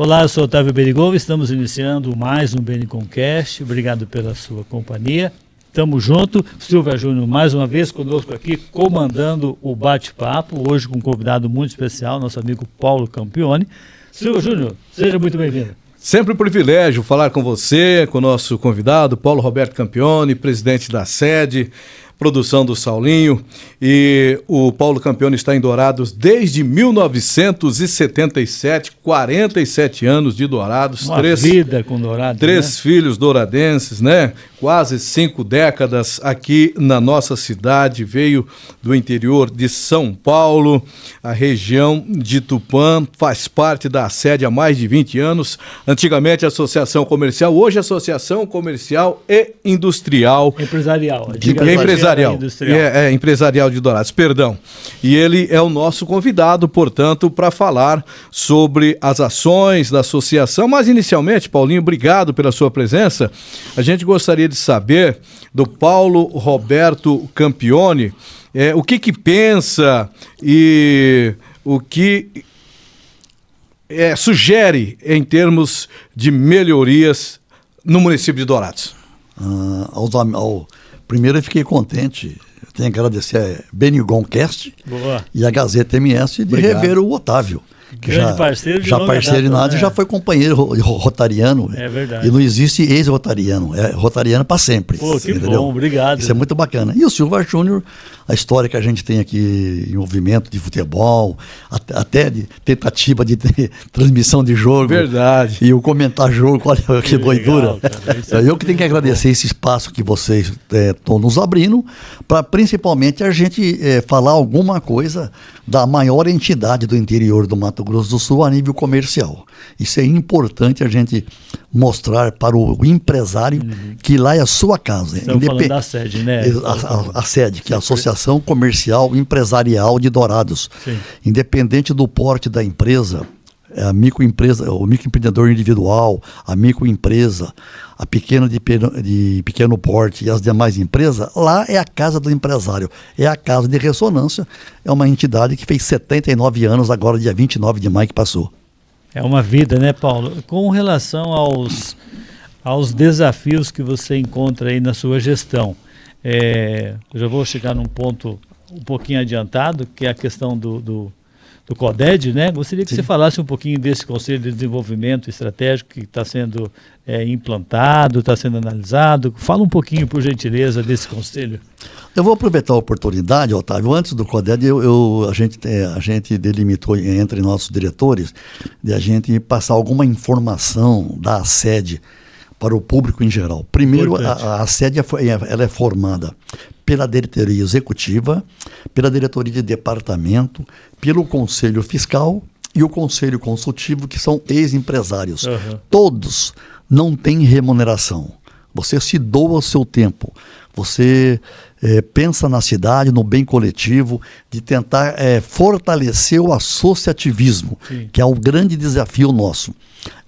Olá, eu sou Otávio Berigol, estamos iniciando mais um BNComcast. Obrigado pela sua companhia. Tamo junto. Silva Júnior mais uma vez conosco aqui, comandando o bate-papo, hoje com um convidado muito especial, nosso amigo Paulo Campione. Silva Júnior, seja muito bem-vindo. Sempre um privilégio falar com você, com o nosso convidado, Paulo Roberto Campione, presidente da sede, produção do Saulinho. E o Paulo Campione está em Dourados desde 1977, 47 anos de Dourados. Uma vida com Dourados, três filhos douradenses, né? Quase 5 décadas aqui na nossa cidade, veio do interior de São Paulo, a região de Tupã, faz parte da sede há mais de 20 anos, antigamente Associação Comercial, hoje Associação Comercial e Industrial. Empresarial. Empresarial de Dourados, perdão. E ele é o nosso convidado, portanto, para falar sobre as ações da associação, mas inicialmente, Paulinho, obrigado pela sua presença, a gente gostaria de saber do Paulo Roberto Campione o que pensa e o que sugere em termos de melhorias no município de Dourados. Primeiro eu fiquei contente, eu tenho que agradecer a BNComcast e a Gazeta MS de rever o Otávio. Que já parceiro de nada, já foi companheiro rotariano. É verdade. E não existe ex-rotariano, é rotariano para sempre. Pô, que entendeu? Bom, obrigado. Isso é muito bacana. E o Silva Júnior, a história que a gente tem aqui em movimento de futebol, até de tentativa de ter transmissão de jogo. Verdade. E o comentar jogo, olha que doidura. Legal, eu que tenho que agradecer esse espaço que vocês estão nos abrindo, para principalmente a gente falar alguma coisa da maior entidade do interior do Mato Grosso do Sul a nível comercial. Isso é importante a gente mostrar para o empresário que lá é a sua casa. Estamos falando da sede, né? A sede, que é a Associação Comercial Empresarial de Dourados. Sim. Independente do porte da empresa, a microempresa, o microempreendedor individual, a microempresa, a pequena de pequeno porte e as demais empresas, lá é a casa do empresário, é a casa de ressonância, é uma entidade que fez 79 anos agora, dia 29 de maio que passou. É uma vida, né, Paulo? Com relação aos desafios que você encontra aí na sua gestão, eu já vou chegar num ponto um pouquinho adiantado, que é a questão do CODED, né? Gostaria que você falasse um pouquinho desse Conselho de Desenvolvimento Estratégico que está sendo implantado, está sendo analisado. Fala um pouquinho, por gentileza, desse conselho. Eu vou aproveitar a oportunidade, Otávio. Antes do CODED, a gente delimitou entre nossos diretores de a gente passar alguma informação da sede para o público em geral. Primeiro, a sede ela é formada pela diretoria executiva, pela diretoria de departamento, pelo conselho fiscal e o conselho consultivo, que são ex-empresários. Todos não têm remuneração. Você se doa o seu tempo. Você pensa na cidade, no bem coletivo, de tentar fortalecer o associativismo, que é o grande desafio nosso.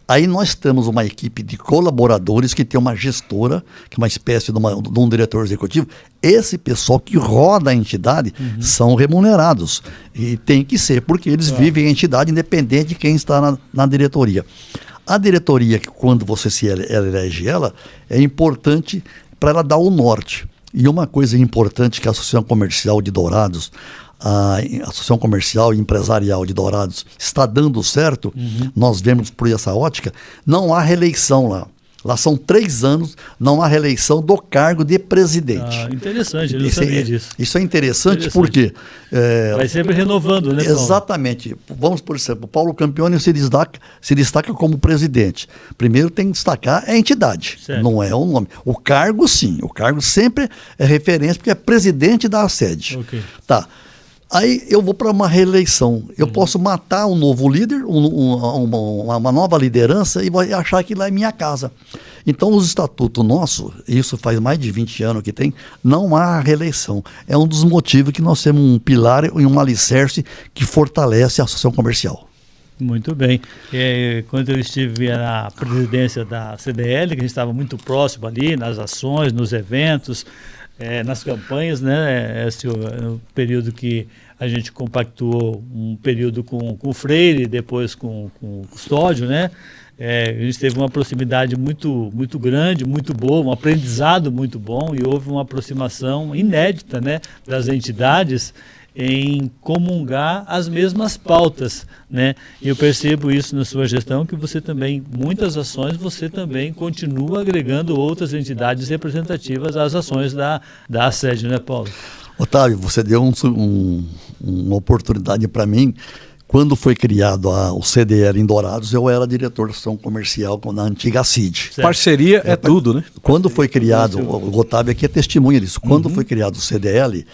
Aí nós temos uma equipe de colaboradores que tem uma gestora, que é uma espécie de um diretor executivo. Esse pessoal que roda a entidade são remunerados. E tem que ser, porque eles vivem a entidade independente de quem está na diretoria. A diretoria, quando você se elege ela, é importante para ela dar o norte. E uma coisa importante que a Associação Comercial de Dourados, a Associação Comercial e Empresarial de Dourados está dando certo, nós vemos por essa ótica, não há reeleição lá. Lá são 3 anos, não há reeleição do cargo de presidente. Interessante, eu não sabia disso. Isso é interessante porque... vai sempre renovando, né, Paulo? Exatamente. Vamos, por exemplo, o Paulo Campione se destaca como presidente. Primeiro tem que destacar a entidade, não é o nome. O cargo, sim. O cargo sempre é referência, porque é presidente da sede. Tá. Aí eu vou para uma reeleição. Eu posso matar um novo líder, uma nova liderança e vou achar que lá é minha casa. Então, os estatutos nossos, isso faz mais de 20 anos que tem, não há reeleição. É um dos motivos que nós temos um pilar e um alicerce que fortalece a associação comercial. Muito bem. Quando eu estive na presidência da CDL, que a gente estava muito próximo ali, nas ações, nos eventos, nas campanhas, né? No período que a gente compactuou um período com o Freire, depois com o Custódio, né? A gente teve uma proximidade muito, muito grande, muito boa, um aprendizado muito bom, e houve uma aproximação inédita, né, das entidades em comungar as mesmas pautas, né? E eu percebo isso na sua gestão, que você também, muitas ações, você também continua agregando outras entidades representativas às ações da sede, né, Paulo? Otávio, você deu uma oportunidade para mim. Quando foi criado o CDL em Dourados, eu era diretor de ação comercial na antiga CID. Certo. Parceria é tudo, né? Quando foi criado, o Otávio aqui é testemunha disso, quando foi criado o CDL,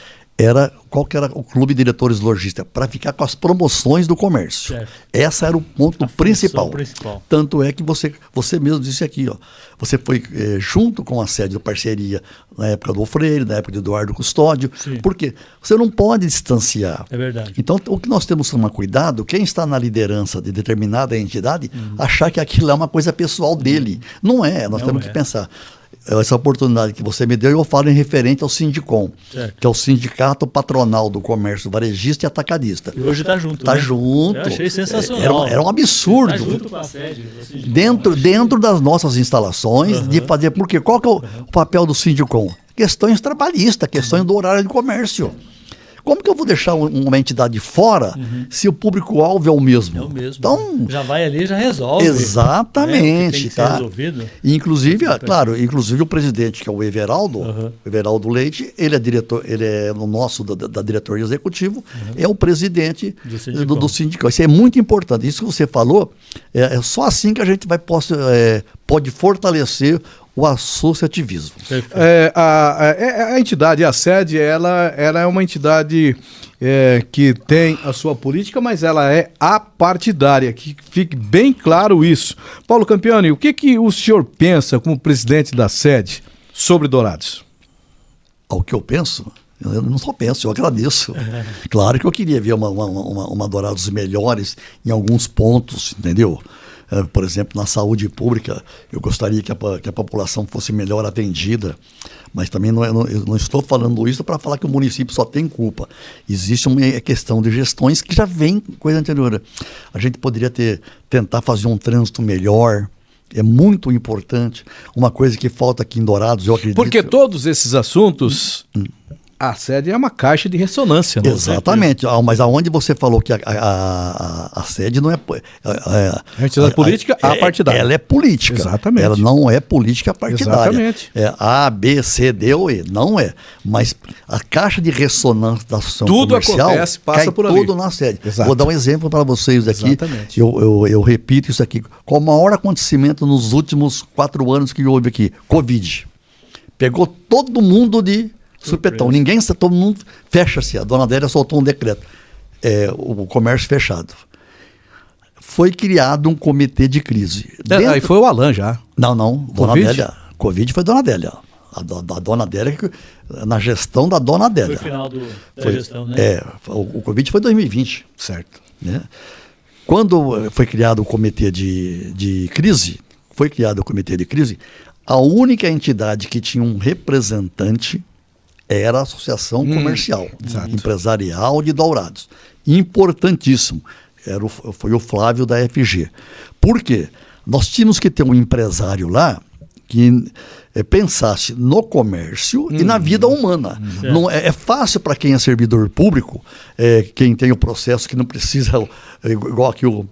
qual que era o clube de diretores lojistas? Para ficar com as promoções do comércio. Certo. Essa era o ponto principal. principal. Tanto é que você mesmo disse aqui, ó, você foi junto com a sede do Parceria na época do Freire, na época do Eduardo Custódio. Sim. Porque você não pode distanciar. É verdade. Então, o que nós temos que tomar cuidado, quem está na liderança de determinada entidade, achar que aquilo é uma coisa pessoal dele. Não é, nós temos que pensar. Essa oportunidade que você me deu, eu falo em referente ao Sindicom, certo, que é o Sindicato Patronal do Comércio Varejista e Atacadista. E hoje está junto. Está junto. Eu achei sensacional. Era um absurdo. Tá junto com a sede. Dentro das nossas instalações, de fazer. Porque qual que é o papel do Sindicom? Questões trabalhistas, questões do horário de comércio. Como que eu vou deixar uma entidade fora se o público-alvo é o mesmo? É o mesmo. Então, já vai ali e já resolve. Exatamente. Tem que ser resolvido. Inclusive, inclusive o presidente, que é o Everaldo, o Everaldo Leite, ele é diretor, ele é no nosso da diretoria executivo, é o presidente do sindicato. Isso é muito importante. Isso que você falou, é só assim que a gente pode fortalecer o associativismo. A entidade, a sede, ela é uma entidade que tem a sua política, mas ela é apartidária, que fique bem claro isso. Paulo Campioni, o que o senhor pensa como presidente da sede sobre Dourados? O que eu penso? Eu não só penso, eu agradeço. Claro que eu queria ver uma Dourados melhores em alguns pontos, entendeu? Por exemplo, na saúde pública, eu gostaria que a população fosse melhor atendida, mas também eu não estou falando isso para falar que o município só tem culpa. Existe uma questão de gestões que já vem coisa anterior. A gente poderia tentar fazer um trânsito melhor. É muito importante. Uma coisa que falta aqui em Dourados, eu acredito... Porque todos esses assuntos... A sede é uma caixa de ressonância, não é? Exatamente. Mas aonde você falou que a sede não é... A entidade política apartidária. Ela é política. Exatamente. Ela não é política partidária. Exatamente. A, B, C, D ou E. Não é. Mas a caixa de ressonância da ação tudo comercial acontece, passa cai por ali. tudo na sede. Exato. Vou dar um exemplo para vocês aqui. Exatamente. Eu repito isso aqui. Qual o maior acontecimento nos últimos 4 anos que houve aqui? Covid. Pegou todo mundo de... supetão, todo mundo fecha-se. A dona Adélia soltou um decreto, o comércio fechado. Foi criado um comitê de crise. Aí foi o Alan já. Não, dona Covid? Adélia. Covid foi dona Adélia. A dona Adélia, na gestão da dona Adélia. Foi o final da gestão, né? O Covid foi 2020. Certo. Né? Quando foi criado o comitê de crise, a única entidade que tinha um representante era a Associação Comercial, Empresarial de Dourados. Importantíssimo. Foi o Flávio da FG. Por quê? Nós tínhamos que ter um empresário lá que pensasse no comércio e na vida humana. Não, é fácil para quem é servidor público, quem tem o processo que não precisa, igual aqui o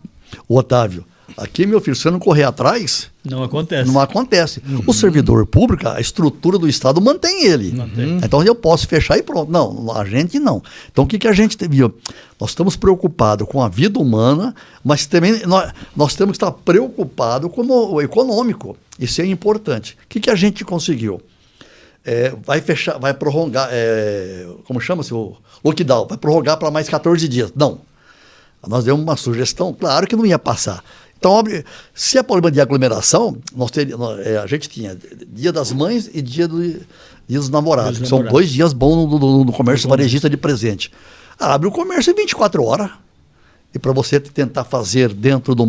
Otávio. Aqui, meu filho, se você não correr atrás... Não acontece. Não acontece. O servidor público, a estrutura do Estado mantém ele. Então eu posso fechar e pronto. Não, a gente não. Então o que a gente viu? Nós estamos preocupados com a vida humana, mas também nós temos que estar preocupados com o econômico. Isso é importante. O que a gente conseguiu? Vai prorrogar, como chama-se? O lockdown. Vai prorrogar para mais 14 dias. Não. Nós demos uma sugestão, claro que não ia passar. Então, se é problema de aglomeração, a gente tinha Dia das Mães e Dia dos Namorados, que são 2 dias bons no comércio varejista de presente. Abre o comércio em 24 horas. E para você tentar fazer dentro de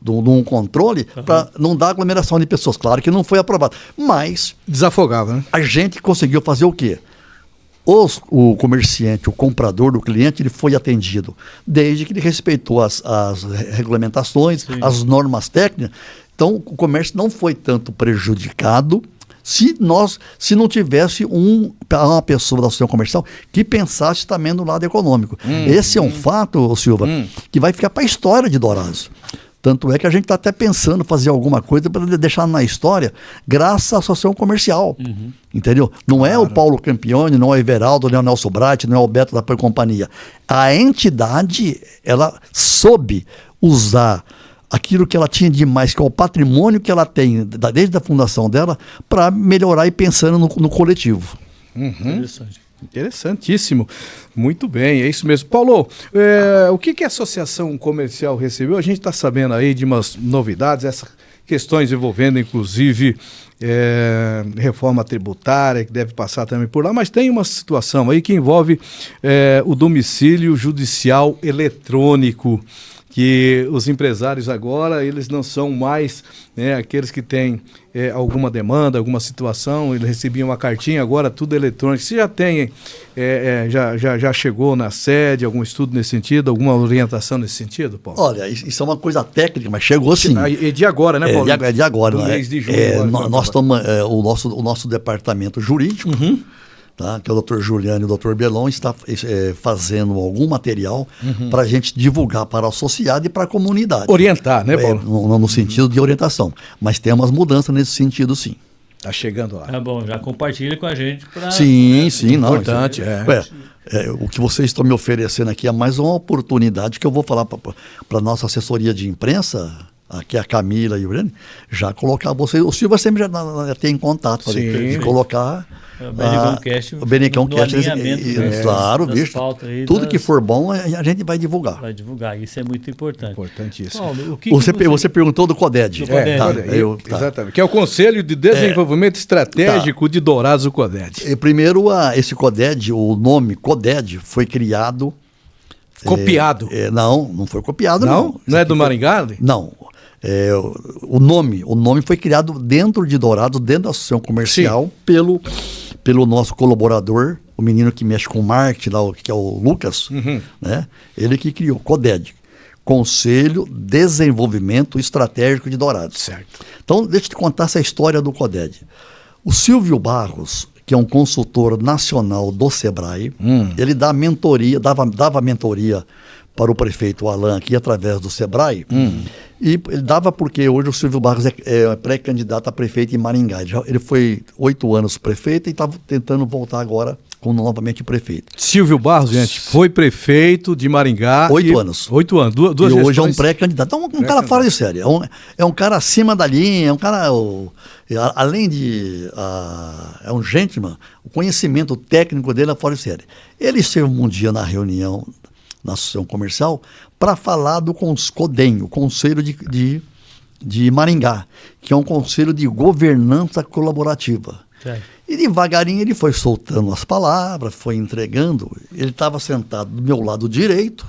de um controle para não dar aglomeração de pessoas. Claro que não foi aprovado. Mas Desafogava, né? a gente conseguiu fazer o quê? O comerciante, o comprador, o cliente, ele foi atendido, desde que ele respeitou as regulamentações, as normas técnicas. Então, o comércio não foi tanto prejudicado se não tivesse uma pessoa da associação comercial que pensasse também no lado econômico. Esse é um fato, Silva, que vai ficar para a história de Dourados. Tanto é que a gente está até pensando em fazer alguma coisa para deixar na história, graças à associação comercial. Entendeu? Não é o Paulo Campione, não é o Everaldo, não é o Nelson Bright, não é o Beto da Companhia. A entidade, ela soube usar aquilo que ela tinha de mais, que é o patrimônio que ela tem, desde a fundação dela, para melhorar e pensando no coletivo. Interessante. Interessantíssimo. Muito bem, é isso mesmo. Paulo, o que a Associação Comercial recebeu? A gente está sabendo aí de umas novidades, essas questões envolvendo, inclusive, reforma tributária, que deve passar também por lá, mas tem uma situação aí que envolve o domicílio judicial eletrônico, que os empresários agora, eles não são mais aqueles que têm alguma demanda, alguma situação, eles recebiam uma cartinha, agora tudo eletrônico. Você já tem, já chegou na sede, algum estudo nesse sentido, alguma orientação nesse sentido, Paulo? Olha, isso é uma coisa técnica, mas chegou sim. É de agora, né, Paulo? É de agora, do né? mês de junho. Nós estamos, o nosso departamento jurídico, tá, que é o Dr. Juliano e o Dr. Belon, está fazendo algum material para a gente divulgar para o associado e para a comunidade. Orientar, né, Paulo? No sentido de orientação. Mas tem umas mudanças nesse sentido, sim. Está chegando lá. Tá bom, já compartilha com a gente para... Sim, não. Importante, o que vocês estão me oferecendo aqui é mais uma oportunidade que eu vou falar para a nossa assessoria de imprensa, aqui a Camila e o Breno, já colocar vocês. O Silva sempre já tem contato de colocar. O Benicão no Cast, alinhamento claro, bicho. Tudo que for bom, a gente vai divulgar. Vai divulgar, isso é muito importante. Importantíssimo. Paulo, você perguntou do CODED. Exatamente. Que é o Conselho de Desenvolvimento Estratégico de Dourados, o CODED. Primeiro, esse CODED, o nome CODED, foi criado... Copiado? Não foi copiado, não. Não é do Maringá? Não. O nome foi criado dentro de Dourados, dentro da associação comercial, pelo nosso colaborador, o menino que mexe com marketing, lá, que é o Lucas, né? Ele que criou o CODED, Conselho Desenvolvimento Estratégico de Dourados. Certo. Então, deixa eu te contar essa história do CODED. O Silvio Barros, que é um consultor nacional do Sebrae, ele dava mentoria para o prefeito Alain aqui através do Sebrae, e ele dava porque hoje o Silvio Barros é pré-candidato a prefeito em Maringá. Ele foi 8 anos prefeito e estava tentando voltar agora como novamente prefeito. Silvio Barros, gente, foi prefeito de Maringá. 8 anos. 8 anos, duas e gestões. Hoje é um pré-candidato. Então, um cara fora de série. É um cara acima da linha, é um cara... além de... é um gentleman, o conhecimento técnico dele é fora de série. Ele esteve um dia na reunião na Associação Comercial para falar do CODEM, o Conselho de Maringá, que é um conselho de governança colaborativa. E devagarinho ele foi soltando as palavras, foi entregando. Ele estava sentado do meu lado direito,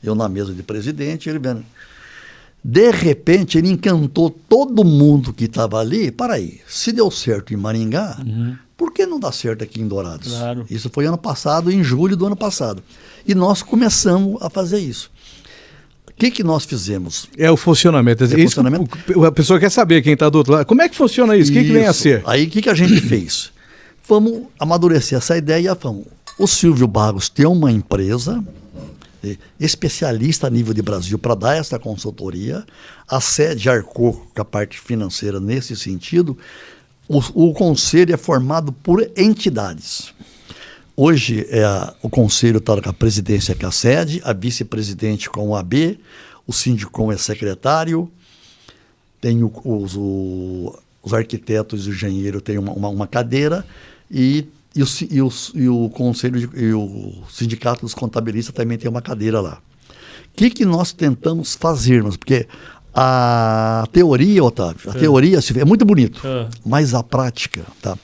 eu na mesa de presidente, ele vendo. De repente, ele encantou todo mundo que estava ali. Para aí, se deu certo em Maringá, por que não dá certo aqui em Dourados? Claro. Isso foi ano passado, em julho do ano passado. E nós começamos a fazer isso. O que nós fizemos? É o funcionamento. A pessoa quer saber, quem está do outro lado. Como é que funciona isso? O que vem a ser? Aí, o que a gente fez? Vamos amadurecer essa ideia. O Silvio Barros tem uma empresa especialista a nível de Brasil para dar essa consultoria. A sede arcou com a parte financeira nesse sentido. O conselho é formado por entidades. Hoje o conselho está com a presidência, que é a sede, a vice-presidente com o AB, o síndicom é secretário, tem os arquitetos e o engenheiro tem uma cadeira e o conselho e o sindicato dos contabilistas também tem uma cadeira lá. O que nós tentamos fazermos? Porque a teoria, Otávio, teoria é muito bonito, mas a prática, tá?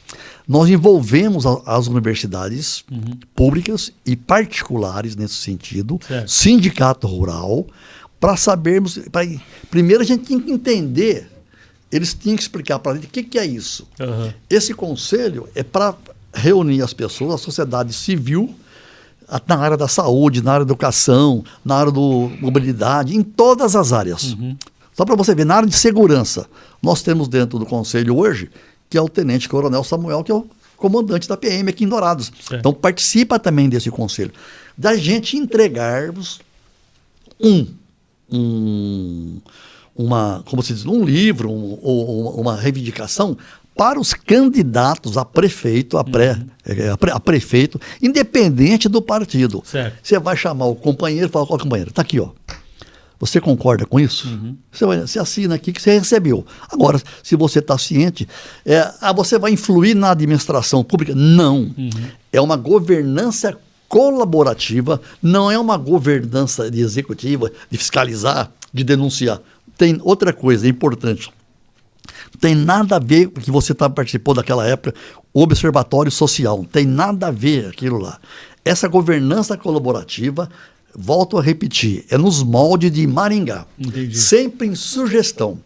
Nós envolvemos as universidades públicas e particulares nesse sentido, sindicato rural, para sabermos... Primeiro a gente tinha que entender, eles tinham que explicar para a gente o que é isso. Uhum. Esse conselho é para reunir as pessoas, a sociedade civil, na área da saúde, na área da educação, na área da mobilidade, em todas as áreas. Uhum. Só para você ver, na área de segurança, nós temos dentro do conselho hoje, que é o Tenente Coronel Samuel, que é o comandante da PM aqui em Dourados. Certo. Então participa também desse conselho. Da gente entregarmos como se diz, um livro, uma reivindicação para os candidatos a prefeito, a prefeito, independente do partido. Certo. Você vai chamar o companheiro e fala, ó, companheiro, está aqui, ó. Você concorda com isso? Uhum. Você assina aqui que você recebeu. Agora, se você está ciente, você vai influir na administração pública? Não. Uhum. É uma governança colaborativa, não é uma governança de executiva, de fiscalizar, de denunciar. Tem outra coisa importante. Tem nada a ver com que você participou daquela época, o observatório social. Não tem nada a ver aquilo lá. Essa governança colaborativa, volto a repetir, é nos moldes de Maringá. Entendi. Sempre em sugestão.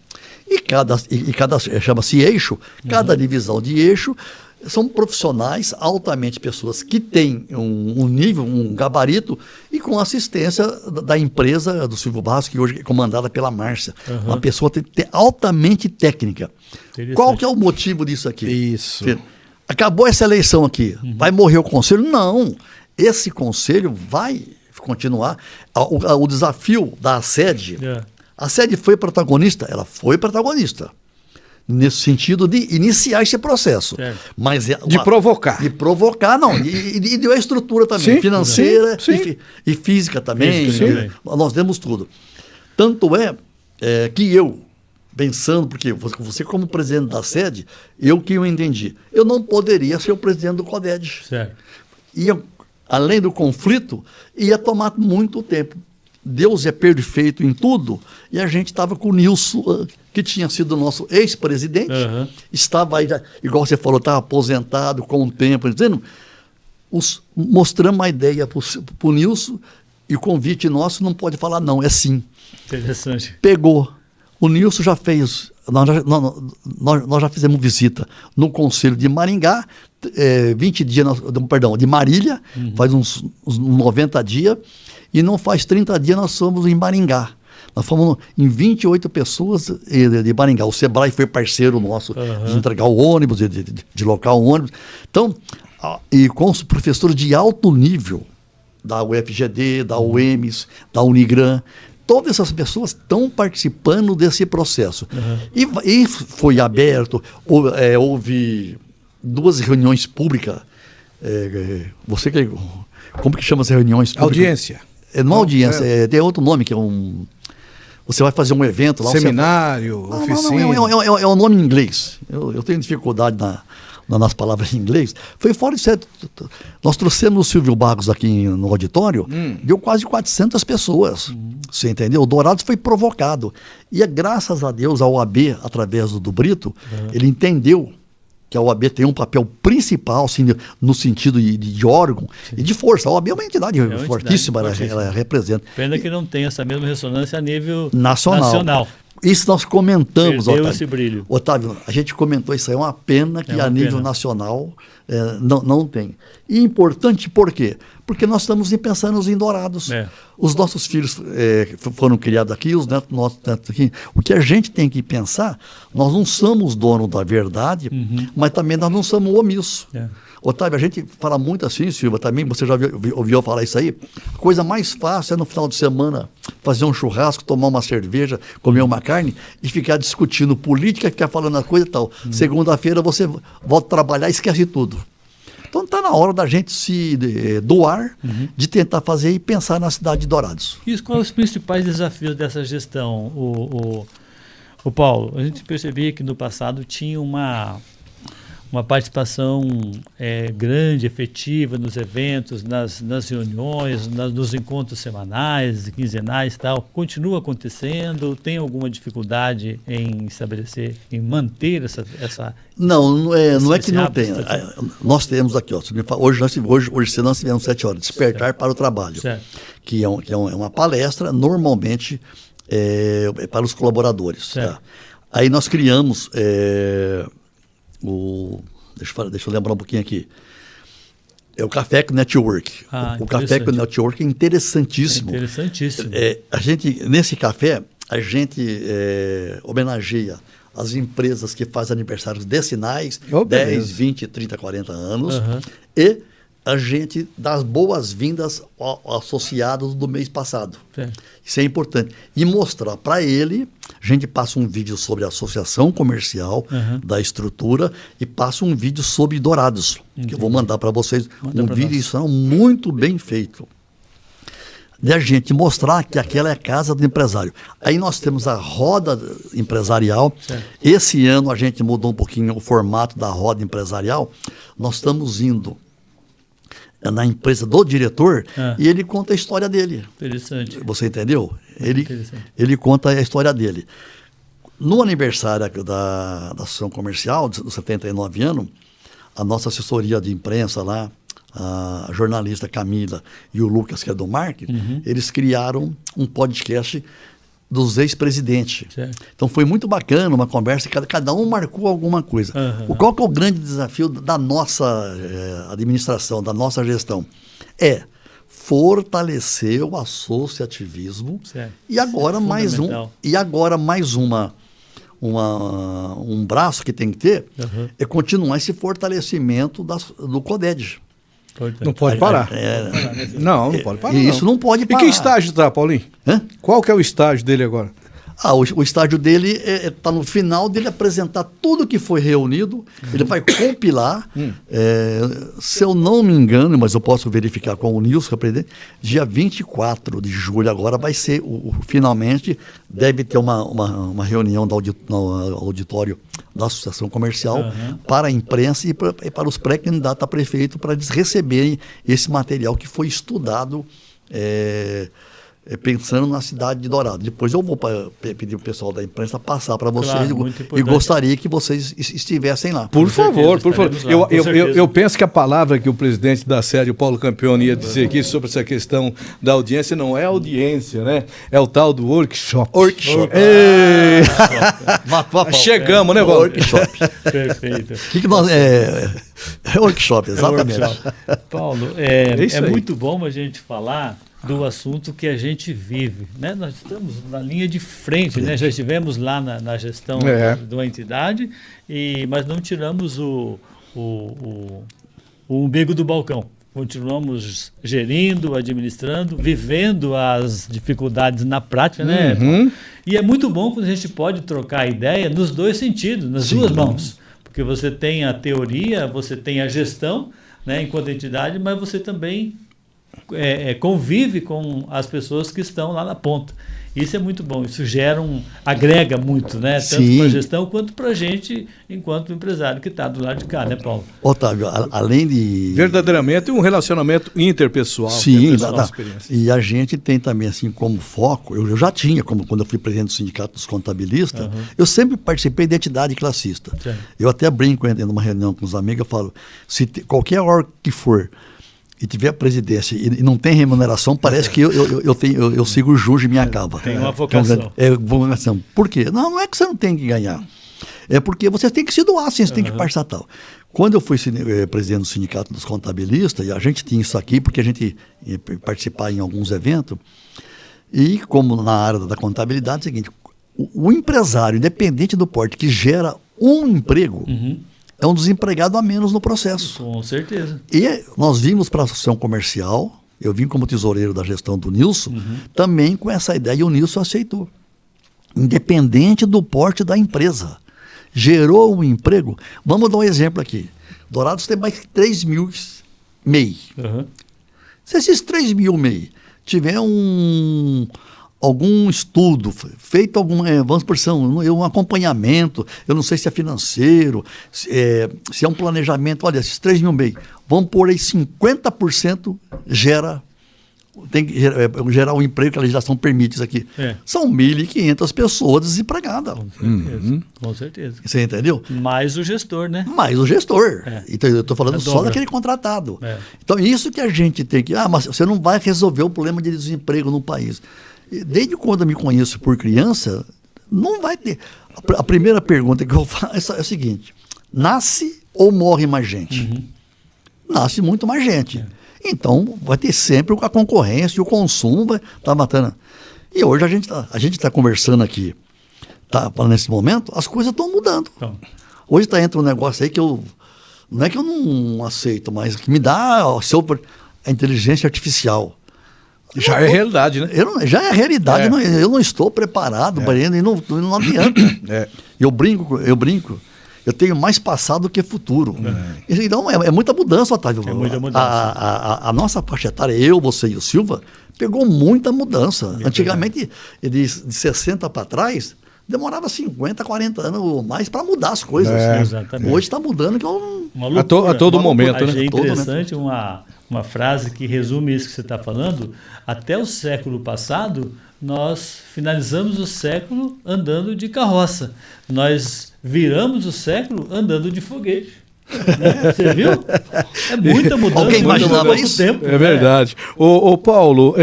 E cada chama-se eixo, cada divisão de eixo são profissionais, altamente pessoas que têm um nível, um gabarito, e com assistência da empresa do Silvio Barros, que hoje é comandada pela Márcia. Uhum. Uma pessoa altamente técnica. Qual que é o motivo disso aqui? Isso. Acabou essa eleição aqui, vai morrer o conselho? Não. Esse conselho vai continuar. O desafio da sede, a sede foi protagonista? Ela foi protagonista. Nesse sentido de iniciar esse processo. Certo. Mas de provocar. De provocar, não. E deu a estrutura também, sim, financeira sim. E física também. Física, nós demos tudo. Tanto é que eu, pensando, porque você como presidente da sede, eu entendi, eu não poderia ser o presidente do CODED. Certo. Além do conflito, ia tomar muito tempo. Deus é perfeito em tudo, e a gente estava com o Nilson, que tinha sido nosso ex-presidente, estava aí, igual você falou, estava aposentado com o tempo, dizendo, mostramos a ideia para o Nilson, e o convite nosso não pode falar não, é sim. Interessante. Pegou. O Nilson já fez, nós já fizemos visita no Conselho de Maringá, 20 dias, de Marília, faz uns 90 dias, e não faz 30 dias nós fomos em Maringá. Nós fomos em 28 pessoas de Maringá. O Sebrae foi parceiro nosso de entregar o ônibus, de locar o ônibus. Então, e com os professores de alto nível, da UFGD, da UEMS, da Unigran, todas essas pessoas estão participando desse processo. E foi aberto, houve 2 reuniões públicas. Como que chama as reuniões públicas? Audiência. Não audiência, tem outro nome, que é você vai fazer um evento lá. Seminário, oficina. É um nome em inglês. Eu tenho dificuldade nas palavras em inglês. Foi fora de certo. Nós trouxemos o Silvio Barros aqui no auditório, deu quase 400 pessoas. Você entendeu? O Dourados foi provocado. E graças a Deus, a OAB, através do Brito, ele entendeu que a OAB tem um papel principal, assim, no sentido de órgão e de força. A OAB é uma entidade fortíssima, ela representa. Pena que não tem essa mesma ressonância a nível nacional. Isso nós comentamos, Perdeu Otávio. esse brilho. Otávio, a gente comentou isso aí, é uma pena que a nível nacional não tem. E importante por quê? Porque nós estamos pensando em Dourados. Os nossos filhos foram criados aqui, os netos nossos aqui. O que a gente tem que pensar, nós não somos donos da verdade, mas também nós não somos omissos. Otávio, a gente fala muito assim, Silva, também, você já ouviu falar isso aí? A coisa mais fácil é no final de semana fazer um churrasco, tomar uma cerveja, comer uma carne e ficar discutindo política, ficar falando a coisa e tal. Segunda-feira você volta a trabalhar e esquece tudo. Então está na hora da gente se doar, de tentar fazer e pensar na cidade de Dourados. E quais os principais desafios dessa gestão, o Paulo? A gente percebia que no passado tinha uma participação grande, efetiva nos eventos, nas reuniões, nos encontros semanais, quinzenais e tal. Continua acontecendo? Tem alguma dificuldade em estabelecer, em manter essa não é que não tenha. Nós temos aqui, hoje nós tivemos 7 horas, Despertar para o Trabalho, que é uma palestra, normalmente para os colaboradores. Certo. Tá? Aí nós criamos deixa eu lembrar um pouquinho aqui. É o Café com Network. O Café com Network é interessantíssimo. Interessantíssimo. Nesse café, a gente homenageia as empresas que fazem aniversários decenais, 10, 20, 30, 40 anos, e a gente dá as boas-vindas ao associados do mês passado. Isso é importante. E mostrar para ele, a gente passa um vídeo sobre a associação comercial da estrutura e passa um vídeo sobre Dourados, que eu vou mandar para vocês. Vídeo isso é muito bem feito. De a gente mostrar que aquela é a casa do empresário. Aí nós temos a roda empresarial. Certo. Esse ano a gente mudou um pouquinho o formato da roda empresarial. Nós estamos indo na empresa do diretor e ele conta a história dele. Interessante. Você entendeu? Ele conta a história dele. No aniversário da Associação Comercial, dos 79 anos, a nossa assessoria de imprensa lá, a jornalista Camila e o Lucas, que é do marketing, eles criaram um podcast dos ex-presidentes. Então foi muito bacana, uma conversa, cada um marcou alguma coisa. Qual que é o grande desafio da nossa administração, da nossa gestão? É fortalecer o associativismo e agora mais um braço que tem que ter é continuar esse fortalecimento do CODED. Não pode parar. Não pode parar. Isso não pode parar. E que estágio está, Paulinho? Qual que é o estágio dele agora? O estágio dele está no final dele apresentar tudo que foi reunido. Ele vai compilar. Se eu não me engano, mas eu posso verificar com o Nilson, dia 24 de julho agora vai ser, finalmente, deve ter uma reunião no auditório da Associação Comercial para a imprensa e para os pré-candidatos a prefeito, para eles receberem esse material que foi estudado pensando na cidade de Dourados. Depois eu vou pedir o pessoal da imprensa passar para vocês, e gostaria que vocês estivessem lá. Por favor. Eu penso que a palavra que o presidente da sede, o Paulo Campione, ia dizer aqui sobre essa questão da audiência não é audiência, né? É o tal do workshop. Chegamos, né, Paulo? Workshop. Perfeito. Que nós workshop, exatamente. Paulo, é muito bom a gente falar do assunto que a gente vive, né? Nós estamos na linha de frente, né? Já estivemos lá na gestão de uma entidade, mas não tiramos o umbigo do balcão. Continuamos gerindo, administrando, vivendo as dificuldades na prática, né? E é muito bom quando a gente pode trocar ideia nos dois sentidos, nas duas mãos. Porque você tem a teoria, você tem a gestão, né, enquanto entidade, mas você também convive com as pessoas que estão lá na ponta. Isso é muito bom, isso agrega muito, né? Tanto para a gestão quanto para a gente, enquanto empresário que está do lado de cá, né, Paulo? Otávio, além de... Verdadeiramente um relacionamento interpessoal. Sim, e a gente tem também, assim, como foco, eu já tinha, quando eu fui presidente do Sindicato dos Contabilistas, eu sempre participei de entidade classista. Eu até brinco, numa reunião com os amigos, eu falo, se qualquer órgão que for, e tiver a presidência e não tem remuneração, parece que eu sigo o Juju e me acaba. Tem uma vocação. Vocação. Por quê? Não é que você não tem que ganhar. É porque você tem que se doar, assim, você tem que participar tal. Quando eu fui presidente do Sindicato dos Contabilistas, e a gente tinha isso aqui, porque a gente ia participar em alguns eventos, e como na área da contabilidade, é o seguinte, o empresário, independente do porte, que gera um emprego, é um desempregado a menos no processo. Com certeza. E nós vimos para a Associação Comercial, eu vim como tesoureiro da gestão do Nilson, também com essa ideia, e o Nilson aceitou. Independente do porte da empresa. Gerou um emprego. Vamos dar um exemplo aqui. Dourados tem mais de 3 mil MEI. Se esses 3 mil MEI tiver algum estudo, feito vamos por um acompanhamento, eu não sei se é financeiro, se é um planejamento, olha, esses 3 mil MEI, vamos pôr aí 50% tem que gerar o emprego que a legislação permite isso aqui. São 1.500 pessoas desempregadas. Com certeza. Você entendeu? Mais o gestor, né? Mais o gestor. Então, eu estou falando só daquele contratado. Então, isso que a gente tem que... mas você não vai resolver o problema de desemprego no país. Desde quando eu me conheço por criança, não vai ter. A primeira pergunta que eu faço é a seguinte: nasce ou morre mais gente? Nasce muito mais gente. Então, vai ter sempre a concorrência e o consumo vai estar matando. E hoje a gente tá conversando aqui, nesse momento, as coisas estão mudando. Então. Hoje entra um negócio aí que não é que eu não aceito, mas que me dá a inteligência artificial. Já é realidade, né? Já é realidade, eu não estou preparado para ele, e não adianta. Eu brinco. Eu tenho mais passado do que futuro. Então, é muita mudança, Otávio. É muita mudança. A nossa faixa etária, eu, você e o Silva, pegou muita mudança. Antigamente, de 60 para trás, demorava 50, 40 anos ou mais para mudar as coisas. Exatamente. Hoje está mudando, que é uma loucura, a todo momento. Achei né? interessante uma frase que resume isso que você está falando. Até o século passado, nós finalizamos o século andando de carroça. Nós viramos o século andando de foguete. Você viu? É muita mudança. Alguém imaginava isso? Tempo, é verdade. Ô Paulo,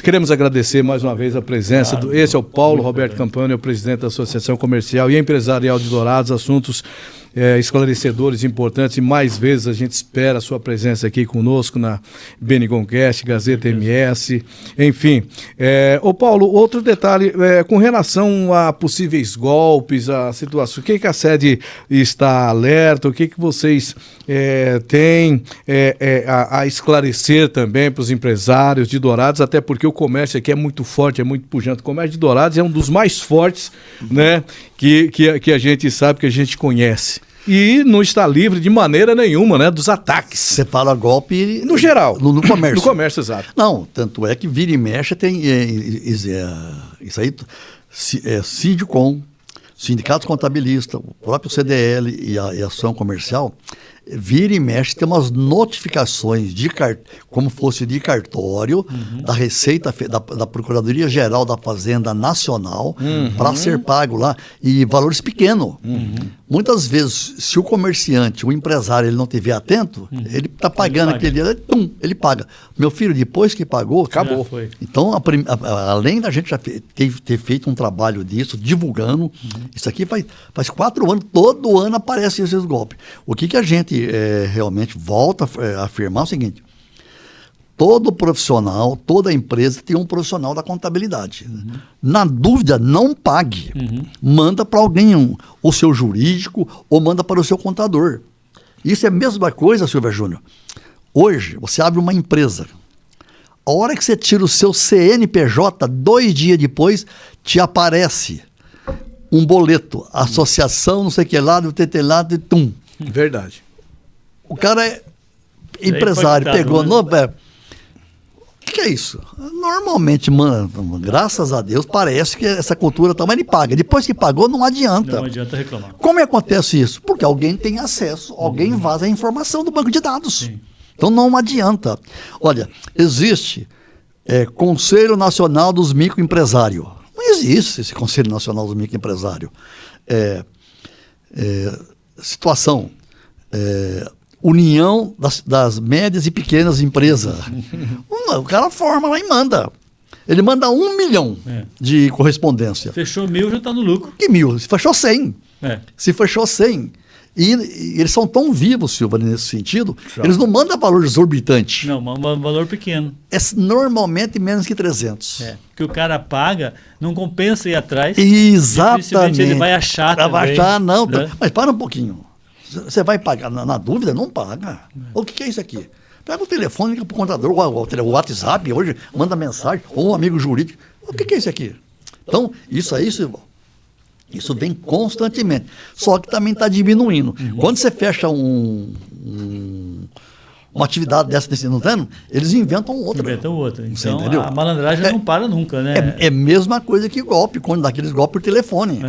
queremos agradecer mais uma vez a presença esse é o Paulo Roberto Campani, o presidente da Associação Comercial e Empresarial de Dourados, assuntos esclarecedores, importantes, e mais vezes a gente espera a sua presença aqui conosco na Benigoncast, Gazeta MS, enfim. Ô Paulo, outro detalhe, com relação a possíveis golpes, a situação, o que a sede está alerta, o que vocês têm a esclarecer também para os empresários de Dourados, até porque o comércio aqui é muito forte, é muito pujante. O comércio de Dourados é um dos mais fortes, né, que a gente sabe, que a gente conhece. E não está livre de maneira nenhuma, né, dos ataques. Você fala golpe no geral. No comércio. No comércio, exato. Não, tanto é que vira e mexe tem isso aí, Sindicom, Sindicato Contabilista, o próprio CDL e a Ação Comercial, vira e mexe, tem umas notificações como fosse de cartório, da Receita, da Procuradoria-Geral da Fazenda Nacional, para ser pago lá, e valores pequenos. Muitas vezes, se o comerciante, o empresário, ele não estiver atento, ele está pagando aquele dia, ele paga. Meu filho, depois que pagou, acabou. Então, além da gente já ter feito um trabalho disso, divulgando, isso aqui faz 4 anos, todo ano aparecem esses golpes. O que a gente realmente volta a afirmar é o seguinte: todo profissional, toda empresa tem um profissional da contabilidade. Na dúvida, não pague. Manda para alguém, o seu jurídico, ou manda para o seu contador. Isso é a mesma coisa, Silvia Júnior. Hoje, você abre uma empresa. A hora que você tira o seu CNPJ, 2 dias depois, te aparece um boleto, associação, não sei o que lá, do TT lá, de tum. Verdade. O cara é empresário, pegou... Né? O que é isso? Normalmente, graças a Deus, parece que essa cultura tá, mas ele paga. Depois que pagou, não adianta. Não adianta reclamar. Como acontece isso? Porque alguém tem acesso, alguém vaza a informação do banco de dados. Sim. Então não adianta. Olha, existe Conselho Nacional dos Microempresários. Não existe esse Conselho Nacional dos Microempresários. Situação... União das médias e pequenas empresas. O cara forma lá e manda. Ele manda 1 milhão de correspondência. Fechou 1.000, já está no lucro. Que 1.000? Se fechou 100. Se fechou 100. E eles são tão vivos, Silva, nesse sentido, eles não mandam valor exorbitante. Não, um valor pequeno. É normalmente menos que 300. Que o cara paga, não compensa ir atrás. Exatamente. Ele vai achar também. Vai achar, não. Né? Mas para um pouquinho. Você vai pagar, na dúvida, não paga. O que é isso aqui? Pega o telefone, liga para o contador, o WhatsApp, hoje manda mensagem, ou um amigo jurídico. O que é isso aqui? Então, isso vem constantemente. Só que também está diminuindo. Quando você fecha uma atividade dessa nesse ano, eles inventam outra. Então, entendeu? A malandragem não para nunca, né? É a mesma coisa que golpe, quando dá aqueles golpes por telefone.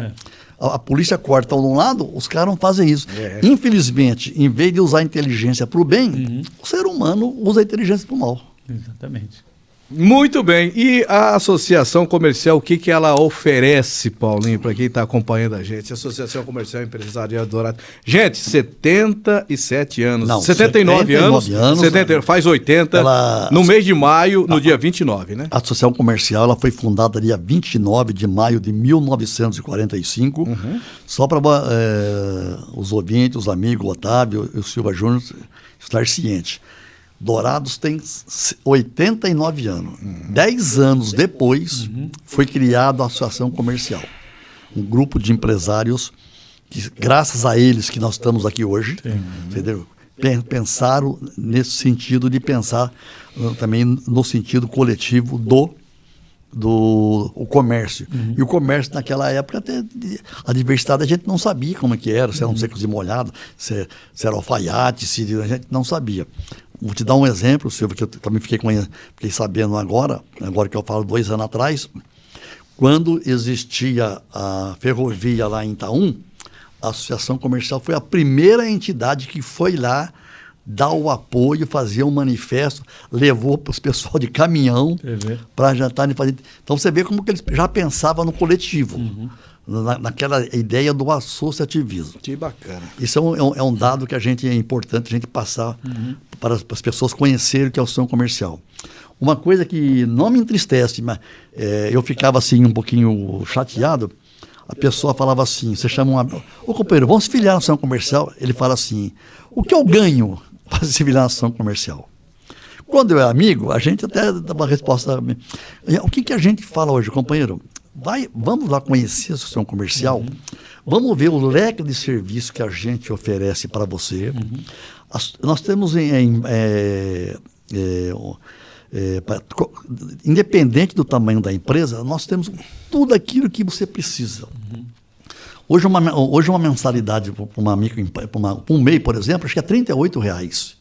A polícia corta de um lado, os caras não fazem isso. Infelizmente, em vez de usar a inteligência para o bem, o ser humano usa a inteligência para o mal. Exatamente. Muito bem. E a Associação Comercial, o que que ela oferece, Paulinho, para quem está acompanhando a gente? Associação Comercial Empresarial Dourado. Gente, 77 anos. Não, 79 anos. 70, faz 80. No mês de maio, no dia 29, né? A Associação Comercial ela foi fundada dia 29 de maio de 1945. Só para os ouvintes, os amigos, o Otávio e o Silva Júnior estar cientes. Dourados tem 89 anos. 10 anos depois, foi criada a Associação Comercial. Um grupo de empresários que, graças a eles que nós estamos aqui hoje, entendeu? Pensaram nesse sentido de pensar também no sentido coletivo do comércio. E o comércio naquela época, a diversidade a gente não sabia como é que era, se era um secos e molhado, se era alfaiate, a gente não sabia. Vou te dar um exemplo, Silvio, que eu também fiquei sabendo agora que eu falo 2 anos atrás, quando existia a ferrovia lá em Itaúm, a Associação Comercial foi a primeira entidade que foi lá dar o apoio, fazer um manifesto, levou para os pessoal de caminhão para já estarem fazendo. Então você vê como que eles já pensavam no coletivo, naquela ideia do associativismo. Que bacana. Isso é um dado que é importante a gente passar para as pessoas conhecerem o que é a Associação Comercial. Uma coisa que não me entristece, mas eu ficava assim um pouquinho chateado, a pessoa falava assim, você chama ô companheiro, vamos se filiar na Associação Comercial? Ele fala assim, o que eu ganho para se filiar na Associação Comercial? Quando eu é amigo, a gente até dá uma resposta. O que a gente fala hoje, companheiro? Vamos lá conhecer a Associação Comercial, vamos ver o leque de serviço que a gente oferece para você. Nós temos, independente do tamanho da empresa, nós temos tudo aquilo que você precisa. Hoje uma mensalidade para um MEI, por exemplo, acho que é R$38.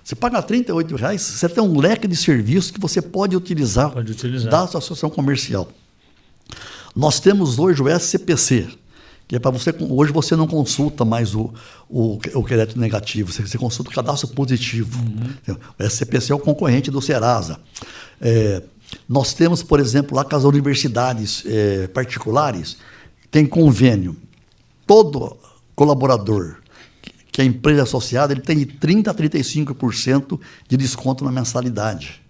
Você paga R$38, você tem um leque de serviços que você pode utilizar. Da Associação Comercial. Nós temos hoje o SCPC, que é para você. Hoje você não consulta mais o crédito negativo, você consulta o cadastro positivo. O SCPC é o concorrente do Serasa. Nós temos, por exemplo, lá com as universidades particulares, tem convênio. Todo colaborador que é empresa associada, ele tem de 30% a 35% de desconto na mensalidade.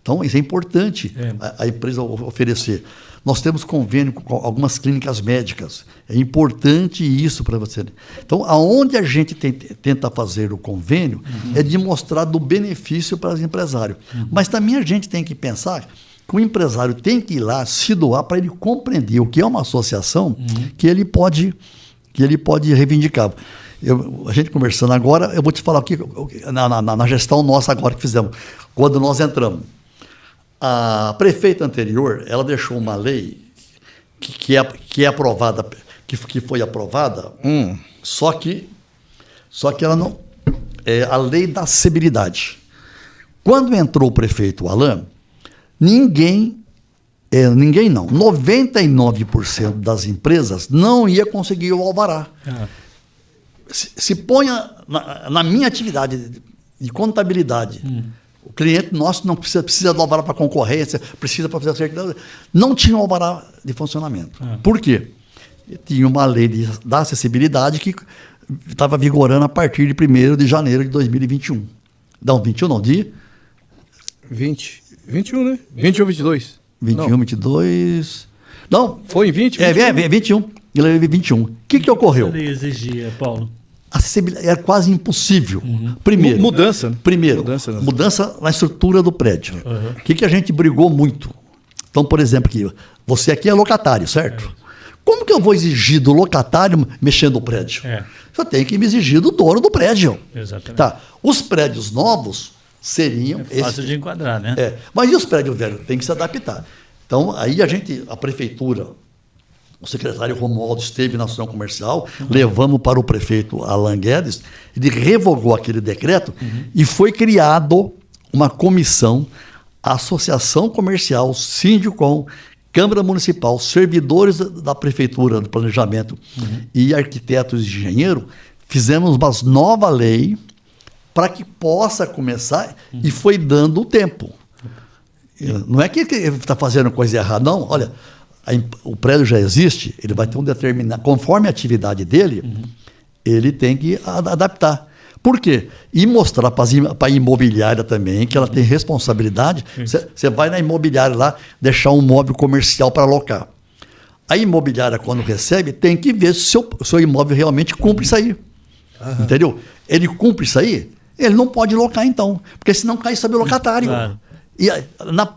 Então, isso é importante a empresa oferecer. Nós temos convênio com algumas clínicas médicas. É importante isso para você. Então, aonde a gente tenta fazer o convênio é de mostrar do benefício para os empresários. Mas também a gente tem que pensar que o empresário tem que ir lá se doar para ele compreender o que é uma associação que ele pode reivindicar. A gente conversando agora, eu vou te falar aqui, na gestão nossa agora que fizemos, quando nós entramos. A prefeita anterior, ela deixou uma lei que é aprovada, que foi aprovada, só que ela não... É a lei da acessibilidade. Quando entrou o prefeito Alain, 99% das empresas não ia conseguir o alvará. Se ponha na minha atividade de contabilidade, o cliente nosso não precisa do alvará para concorrência, precisa para fazer a certidão, não tinha o alvará de funcionamento. Por quê? Tinha uma lei da acessibilidade que estava vigorando a partir de 1º de janeiro de 2021. Não, 21 não, de... 21, né? 20 ou 22? 21, não. 22... Não. Foi em 20? 21. Ele é 21. O que ocorreu? O que ele exigia, Paulo? Acessibilidade era quase impossível. Primeiro, mudança na estrutura do prédio. O que a gente brigou muito? Então, por exemplo, você aqui é locatário, certo? Como que eu vou exigir do locatário mexendo no prédio? Eu tenho que me exigir do dono do prédio. Exatamente. Tá. Os prédios novos seriam... fácil de enquadrar, né? Mas e os prédios velhos? Tem que se adaptar. Então, aí a prefeitura... O secretário Romualdo esteve na Associação Comercial, levamos para o prefeito Alan Guedes, ele revogou aquele decreto e foi criado uma comissão, Associação Comercial, Sindicom, Câmara Municipal, servidores da Prefeitura do Planejamento e arquitetos e engenheiros, fizemos uma nova lei para que possa começar e foi dando o tempo. Não é que ele está fazendo coisa errada, não. Olha, o prédio já existe, ele vai ter um determinado... Conforme a atividade dele, ele tem que adaptar. Por quê? E mostrar para a imobiliária também que ela tem responsabilidade. Você vai na imobiliária lá, deixar um imóvel comercial para alocar. A imobiliária, quando recebe, tem que ver se o seu imóvel realmente cumpre isso aí. Entendeu? Ele cumpre isso aí, ele não pode locar então, porque senão cai sobre o locatário. Claro. E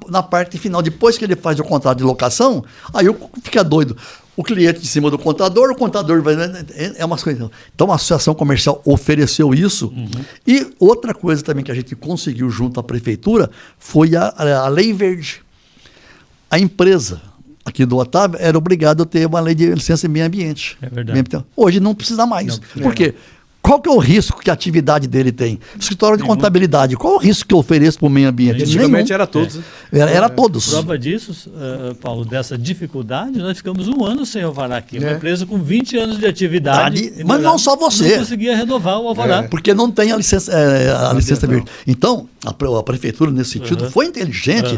na parte final, depois que ele faz o contrato de locação, aí fica doido. O cliente em cima do contador, o contador vai... É umas coisas. Então, a associação comercial ofereceu isso. E outra coisa também que a gente conseguiu junto à prefeitura foi a Lei Verde. A empresa aqui do Otávio era obrigada a ter uma lei de licença de meio ambiente. É verdade. Hoje não precisa mais. Por quê? Qual que é o risco que a atividade dele tem? Escritório de contabilidade, qual é o risco que eu ofereço para o meio ambiente? Antigamente era todos. Era todos. Prova disso, Paulo, dessa dificuldade, nós ficamos 1 ano sem alvará aqui. Uma empresa com 20 anos de atividade. Mas não só você. Não conseguia renovar o alvará. Porque não tem a licença verde. Então, a prefeitura, nesse sentido, foi inteligente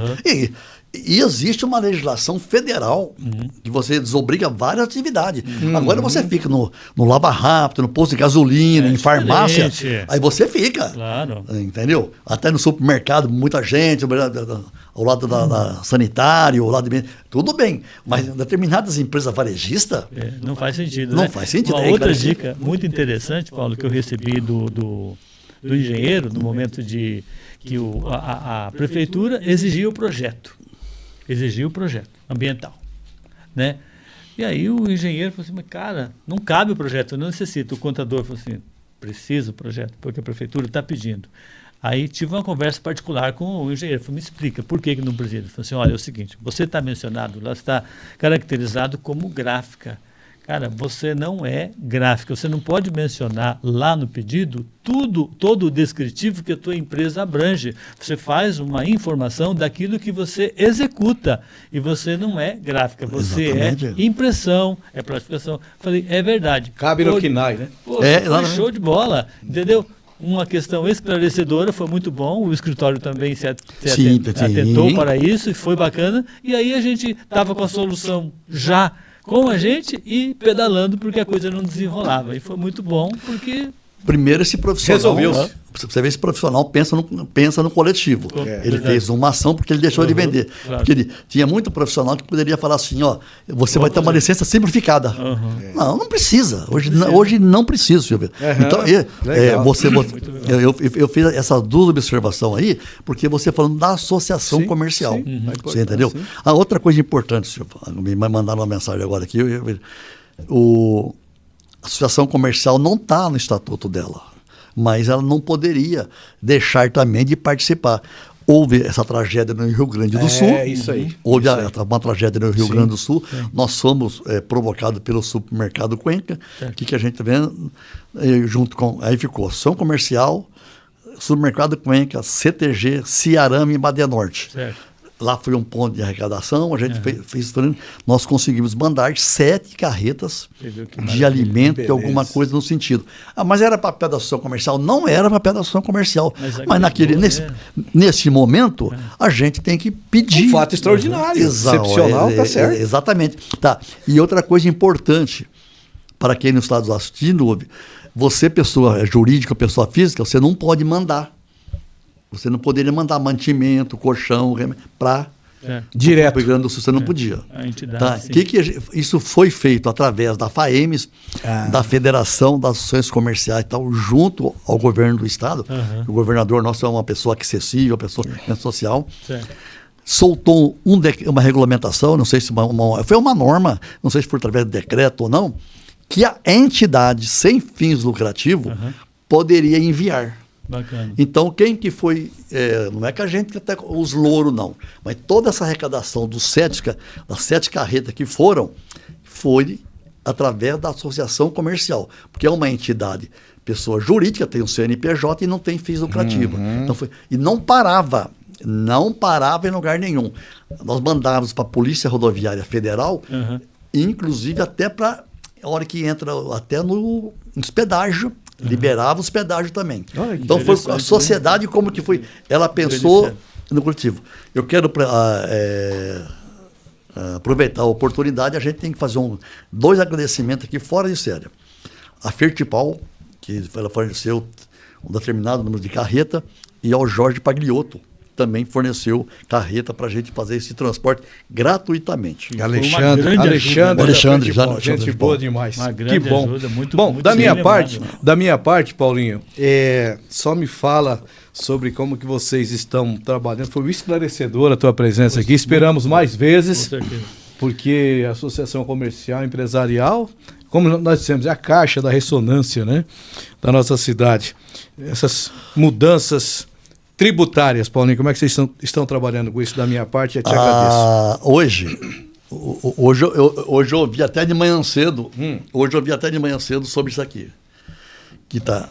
e existe uma legislação federal que você desobriga várias atividades. Agora você fica no Lava Rápido, no posto de gasolina, em farmácia, aí você fica. Claro. Entendeu? Até no supermercado, muita gente, ao lado da sanitário, ao lado de... Tudo bem, mas em determinadas empresas varejistas... não faz sentido, Não faz sentido. Uma outra dica muito interessante, Paulo, que eu recebi do engenheiro, no momento de que a prefeitura exigia o projeto ambiental, né? E aí o engenheiro falou assim, mas cara, não cabe o projeto, eu não necessito. O contador falou assim, precisa o projeto, porque a prefeitura está pedindo. Aí tive uma conversa particular com o engenheiro, falou, me explica, por que não precisa? Ele falou assim, olha, é o seguinte, você está mencionado, lá está caracterizado como gráfica. Cara, você não é gráfica, você não pode mencionar lá no pedido todo o descritivo que a tua empresa abrange. Você faz uma informação daquilo que você executa e você não é gráfica, você é impressão, é plastificação. Falei, é verdade. Cabe no KINAI, né? Foi show de bola, entendeu? Uma questão esclarecedora, foi muito bom, o escritório também se atentou para isso e foi bacana. E aí a gente estava com a solução já com a gente e pedalando porque a coisa não desenrolava. E foi muito bom porque... Primeiro esse profissional... Resolveu-se. Você vê, esse profissional pensa no coletivo. Ele fez uma ação porque ele deixou de vender. Claro. Porque ele tinha muito profissional que poderia falar assim, ó, você vai ter uma licença simplificada. Não precisa. Hoje não precisa, Silvio. Então, eu fiz essas duas observações aí, porque você falando da associação comercial. Você entendeu? A outra coisa importante, Silvio, me mandaram uma mensagem agora aqui, a associação comercial não está no estatuto dela, mas ela não poderia deixar também de participar. Houve essa tragédia no Rio Grande do Sul. Isso aí. Houve uma tragédia no Rio Grande do Sul. Nós fomos provocados pelo supermercado Cuenca. O que a gente está vendo? Junto com... Aí ficou Associação Comercial, Supermercado Cuenca, CTG, Ciarame e Badenorte. Certo. Lá foi um ponto de arrecadação, a gente fez, nós conseguimos mandar 7 carretas de alimento e alguma coisa no sentido. Mas era papel da associação comercial? Não era papel da associação comercial. Mas nesse momento, a gente tem que pedir. Um fato extraordinário, excepcional, tá certo. Exatamente. Tá. E outra coisa importante, para quem não está nos assistindo, você, pessoa jurídica, pessoa física, você não pode mandar. Você não poderia mandar mantimento, colchão, para direto. O Rio Grande do Sul, você não podia. A entidade, tá? Isso foi feito através da FAEMES, da Federação das Associações Comerciais, tal, junto ao governo do Estado. O governador nosso é uma pessoa acessível, uma pessoa social. Certo. Soltou uma regulamentação, não sei se foi uma norma, não sei se foi através de decreto ou não, que a entidade sem fins lucrativos poderia enviar. Bacana. Então, quem que foi, não é que a gente até os louros não, mas toda essa arrecadação das 7 carretas que foi através da associação comercial, porque é uma entidade, pessoa jurídica, tem um CNPJ e não tem fins lucrativos. Então e não parava em lugar nenhum. Nós mandávamos para a Polícia Rodoviária Federal, inclusive até para a hora que entra até no pedágio, liberava os pedágios também. Então foi a sociedade como que foi. Ela pensou no coletivo. Eu quero aproveitar a oportunidade, a gente tem que fazer dois agradecimentos aqui fora de série. A Fertipal, que ela forneceu um determinado número de carreta, e ao Jorge Pagliotto, também forneceu carreta para a gente fazer esse transporte gratuitamente. Alexandre, gente boa demais. Que bom. Ajuda, muito, bom, muito da minha parte, Paulinho, só me fala sobre como que vocês estão trabalhando. Foi esclarecedora a tua presença aqui. Esperamos mais vezes, porque a Associação Comercial e Empresarial, como nós dissemos, é a caixa da ressonância, né, da nossa cidade. Essas mudanças tributárias, Paulinho, como é que vocês estão trabalhando com isso? Da minha parte, eu te agradeço. Hoje eu ouvi até de manhã cedo, sobre isso aqui, que tá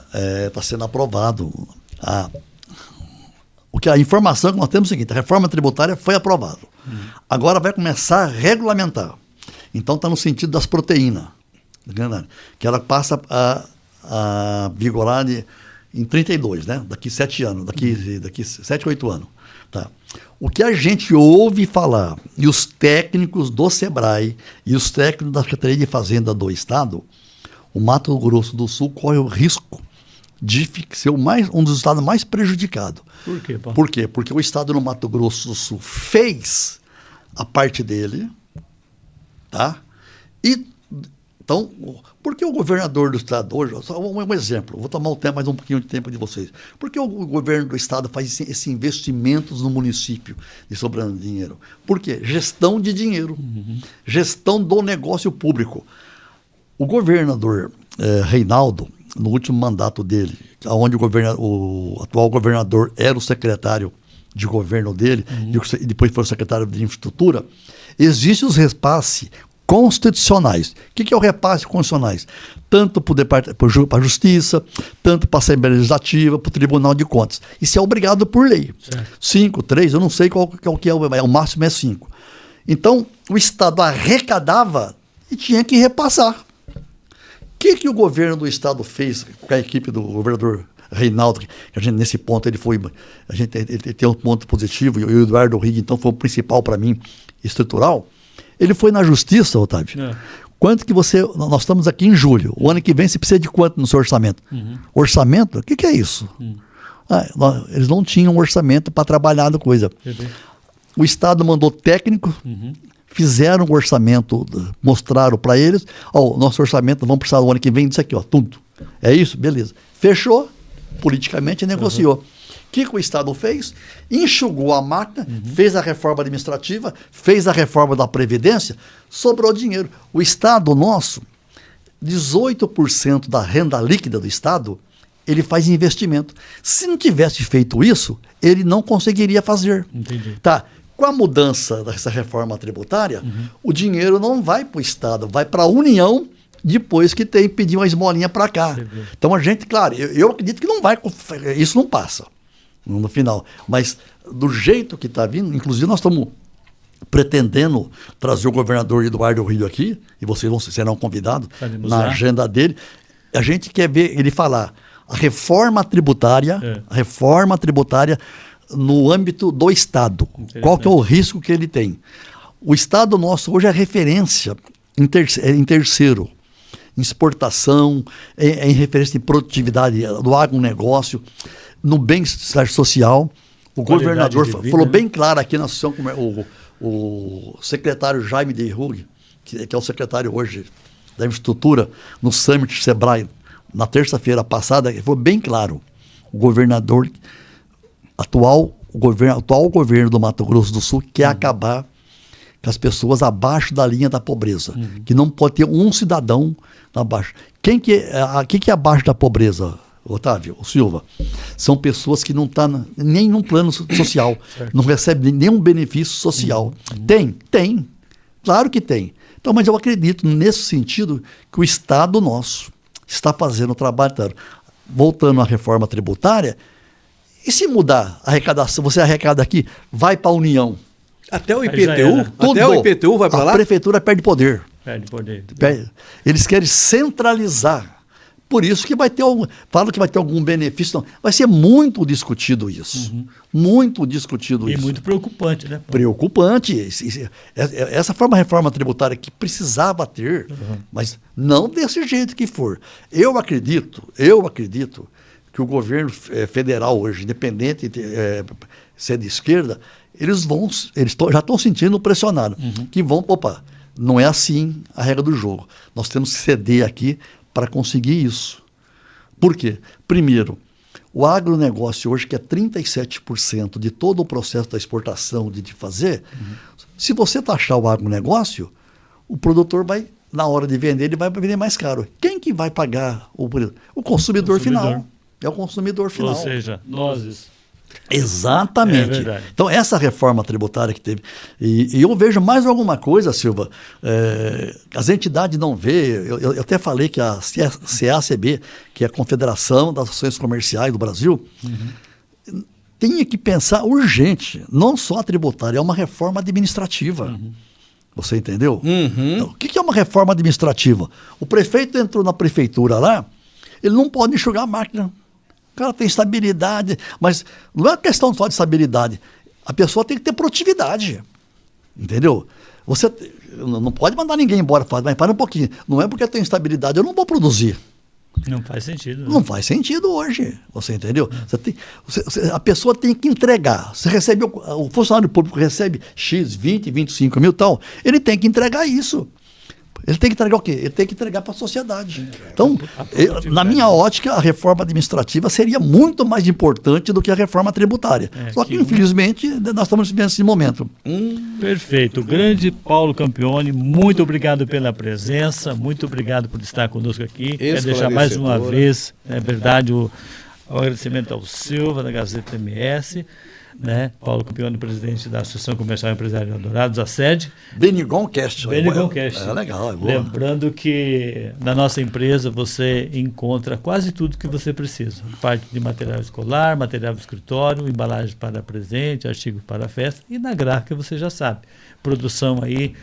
sendo aprovado. A informação que nós temos é o seguinte: a reforma tributária foi aprovada. Agora vai começar a regulamentar. Então está no sentido das proteínas, que ela passa a vigorar em 32, né? Daqui 7 anos, daqui 7, 8 anos. Tá. O que a gente ouve falar, e os técnicos do SEBRAE e os técnicos da Secretaria de Fazenda do Estado, o Mato Grosso do Sul corre o risco de ser um dos estados mais prejudicados. Por quê, Paulo? Por quê? Porque o estado do Mato Grosso do Sul fez a parte dele, tá? Então, por que o governador do estado hoje, só um exemplo, vou tomar mais um pouquinho de tempo de vocês. Por que o governo do estado faz esses investimentos no município de sobrando dinheiro? Por quê? Gestão de dinheiro, gestão do negócio público. O governador Reinaldo, no último mandato dele, onde o atual governador era o secretário de governo dele, e depois foi o secretário de infraestrutura, existem os repasses constitucionais. O que é o repasse constitucionais? Tanto para a Justiça, tanto para a Assembleia Legislativa, para o Tribunal de Contas. Isso é obrigado por lei. 5, 3, eu não sei qual que é o máximo é 5. Então, o Estado arrecadava e tinha que repassar. O que o governo do Estado fez com a equipe do governador Reinaldo? Que a gente, nesse ponto, ele tem um ponto positivo, e o Eduardo Rigg, então, foi o principal para mim, estrutural. Ele foi na Justiça, Otávio. Quanto que nós estamos aqui em julho. O ano que vem você precisa de quanto no seu orçamento? Orçamento? O que é isso? Eles não tinham orçamento para trabalhar na coisa. O Estado mandou técnico, fizeram o orçamento, mostraram para eles, nosso orçamento, vamos precisar do ano que vem disso aqui, tudo. É isso? Beleza. Fechou, politicamente negociou. O que o Estado fez? Enxugou a máquina, fez a reforma administrativa, fez a reforma da Previdência, sobrou dinheiro. O Estado nosso, 18% da renda líquida do Estado, ele faz investimento. Se não tivesse feito isso, ele não conseguiria fazer. Entendi. Tá. Com a mudança dessa reforma tributária, o dinheiro não vai para o Estado, vai para a União, depois que pedir uma esmolinha para cá. Então a gente, claro, eu acredito que não vai, isso não passa no final. Mas do jeito que está vindo, inclusive nós estamos pretendendo trazer o governador Eduardo Rigg aqui, e vocês serão convidados na agenda dele. A gente quer ver ele falar a reforma tributária no âmbito do Estado. Qual que é o risco que ele tem? O Estado nosso hoje é referência em terceiro, em exportação, em referência em produtividade do agronegócio, no bem-estar social. O governador falou bem claro aqui na sessão, o secretário Jaime de Rugg, que é o secretário hoje da infraestrutura, no Summit SEBRAE, na terça-feira passada, ele falou bem claro, o governador atual governo do Mato Grosso do Sul quer acabar com as pessoas abaixo da linha da pobreza, que não pode ter um cidadão abaixo. Quem que é abaixo da pobreza, Otávio, o Silva? São pessoas que não estão nem num plano social, não recebem nenhum benefício social. Tem, claro que tem. Então, mas eu acredito nesse sentido que o Estado nosso está fazendo o trabalho. Voltando à reforma tributária, e se mudar a arrecadação, você arrecada aqui, vai para a União. Até o IPTU? Até o IPTU vai para lá? A prefeitura perde poder. Perde poder. Eles querem centralizar. Por isso que vai ter falo que vai ter algum benefício, não. Vai ser muito discutido isso. Muito discutido E isso. muito preocupante, né? Preocupante. Essa reforma tributária que precisava ter, mas não desse jeito que for. Eu acredito que o governo federal hoje, independente de ser de esquerda, eles já estão sentindo pressionado, que opa, não é assim a regra do jogo. Nós temos que ceder aqui para conseguir isso. Por quê? Primeiro, o agronegócio hoje, que é 37% de todo o processo da exportação, de fazer, se você taxar o agronegócio, o produtor vai, na hora de vender, ele vai vender mais caro. Quem que vai pagar o preço? O consumidor final. É o consumidor final. Ou seja, nós. Exatamente. É verdade. Então, essa reforma tributária que teve. E eu vejo mais alguma coisa, Silva. As entidades não vê. Eu até falei que a CACB, que é a Confederação das Associações Comerciais do Brasil, tinha que pensar urgente, não só a tributária, é uma reforma administrativa. Você entendeu? Então, o que é uma reforma administrativa? O prefeito entrou na prefeitura lá, ele não pode enxugar a máquina. O cara tem estabilidade, mas não é questão só de estabilidade. A pessoa tem que ter produtividade. Entendeu? Você não pode mandar ninguém embora, mas para um pouquinho. Não é porque eu tenho estabilidade, eu não vou produzir. Não faz sentido. Né? Não faz sentido hoje. Você entendeu? A pessoa tem que entregar. Você recebe, o funcionário público recebe X, 20, 25 mil e tal. Ele tem que entregar isso. Ele tem que entregar o quê? Ele tem que entregar para a sociedade. Então, na minha ótica, a reforma administrativa seria muito mais importante do que a reforma tributária. Só que, infelizmente, nós estamos vivendo esse momento. Perfeito. O grande Paulo Campione, muito obrigado pela presença, muito obrigado por estar conosco aqui. Quero deixar mais uma vez, é verdade, o agradecimento ao Silva, da Gazeta MS, né? Paulo Campione, presidente da Associação Comercial Empresarial Dourados, a sede. Benigoncast. Benigoncast. É legal. É Lembrando que na nossa empresa você encontra quase tudo que você precisa. Parte de material escolar, material do escritório, embalagem para presente, artigo para festa. E na gráfica você já sabe. Produção aí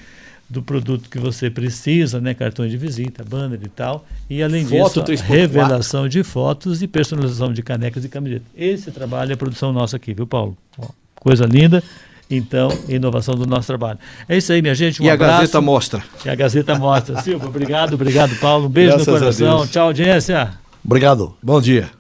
do produto que você precisa, né? Cartões de visita, banner e tal. E além disso, revelação de fotos e personalização de canecas e camisetas. Esse trabalho é produção nossa aqui, viu, Paulo? Ó, coisa linda. Então, inovação do nosso trabalho. É isso aí, minha gente. E abraço. A Gazeta mostra. E a Gazeta mostra. Silva, obrigado, Paulo. Um beijo no coração. Tchau, audiência. Obrigado. Bom dia.